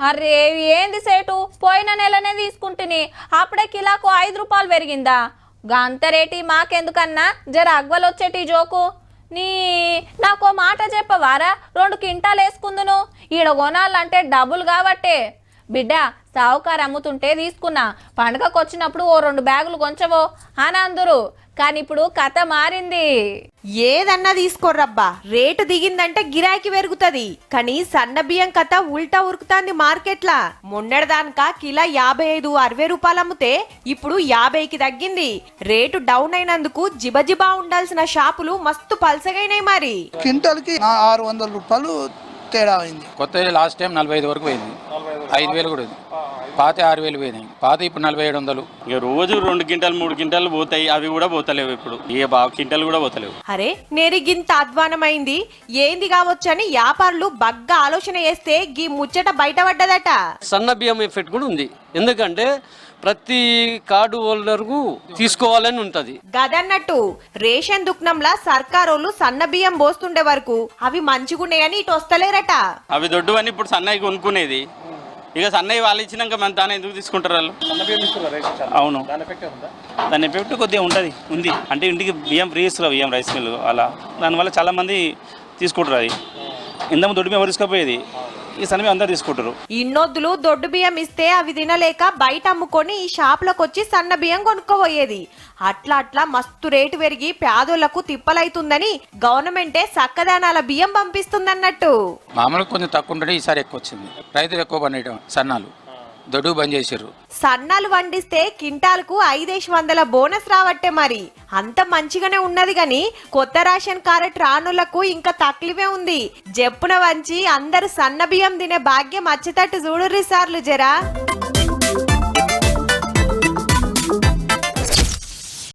అరే ఏంది సేటు పోయిన నెలనే తీసుకుంటుని అప్పుడే కిలోకు 5 రూపాయలు పెరిగిందా గంత రేటి మాకెందుకన్నా జర అగ్వలు వచ్చేటి జోకు నీ నాకో మాట చెప్పవారా 2 క్వింటాలు వేసుకుందును ఈడ కొనాలంటే డబ్బులు కాబట్టే బిడ్డ సావుకారు అమ్ముతుంటే తీసుకున్నా పండగకు వచ్చినప్పుడు ఓ 2 బ్యాగులు కొంచవో అని అందరు కానీ ఇప్పుడు కథ మారింది ఏదన్నా తీసుకోర్రబ్బా రేటు దిగిందంటే గిరాకీ పెరుగుతుంది కానీ సన్న బియ్యం కథ ఉల్టా ఉరుకుతాంది మార్కెట్లా మొన్నటిదానిక కిలో 55-60 రూపాయలు అమ్మితే ఇప్పుడు 50కి తగ్గింది రేటు డౌన్ అయినందుకు జిబజిబా ఉండాల్సిన షాపులు మస్తు పల్సగైనాయి మరి క్వింటాల్కి 600 రూపాయలు తేడా అయింది. కొత్త లాస్ట్ టైం 45 వరకు పోయింది, 5,000 కూడా ఉంది. పాత 6,000 పోయినాయి, పాత ఇప్పుడు 4,700. ఇక రోజు 2 క్వింటాలు 3 క్వింటాలు పోతాయి, అవి కూడా పోతలేవు ఇప్పుడు. ఇక బాగా క్వింటాలు కూడా పోతలేవు. అరే నేరిగింత అధ్వానమైంది ఏంది కావచ్చని వ్యాపారులు బగ్గా ఆలోచన చేస్తే గీ ముచ్చట బయటపడ్డదట. సన్న బియ్యం ఎఫెక్ట్ కూడా ఉంది, ఎందుకంటే ప్రతి కార్డు హోల్డర్కు తీసుకోవాలని ఉంటది. గదన్నట్టు రేషన్ దుకాణంలా సర్కారోళ్ళు సన్న బియ్యం పోస్తుండే వరకు అవి మంచిగున్నాయని ఇటు వస్తలేరట. అవి దొడ్డు అని ఇప్పుడు సన్నయ్య కొనుక్కునేది, ఇక సన్నయ్య వాళ్ళు ఇచ్చినాక మన తానే ఎందుకు తీసుకుంటారు వాళ్ళు? అవును, దాని ఎఫెక్ట్ కొద్దిగా ఉంది. అంటే ఇంటికి బియ్యం ఫ్రీ ఇస్తారు, బియ్యం రైస్ మిల్ అలా, దానివల్ల చాలా మంది తీసుకుంటారు. అది ఇంతకు దొడ్డు బియ్యం తీసుకపోయేది, ఈ సన్న బియ్యం అందరు తీసుకుంటారు. ఇన్నొద్దులు దొడ్డు బియ్యం ఇస్తే అవి తినలేక బయట అమ్ముకొని ఈ షాపులకు వచ్చి సన్న బియ్యం కొనుక్కోబోయేది. అట్లా మస్తు రేటు పెరిగి పేదోళ్లకు తిప్పలైతుందని గవర్నమెంటే సక్కదానాల బియ్యం పంపిస్తుందన్నట్టు. మామూలుగా కొంచెం తక్కువ ఉంటే ఈసారి ఎక్కువ వచ్చింది. రైతులు ఎక్కువ పండియడం, సన్నాలు దొడ్డు బంద్ చేసారు. సన్నాలు వండిస్తే కింటాలకు 5,100 బోనస్ రావట్టే మరి అంత మంచిగానే ఉన్నది గాని కొత్త రేషన్ కార్డు రానులకు ఇంకా తక్లివే ఉంది. జప్పున వంచి అందరు సన్న బియ్యం తినే భాగ్యం వచ్చేటట్టు చూడుర్రి సార్లు జరా.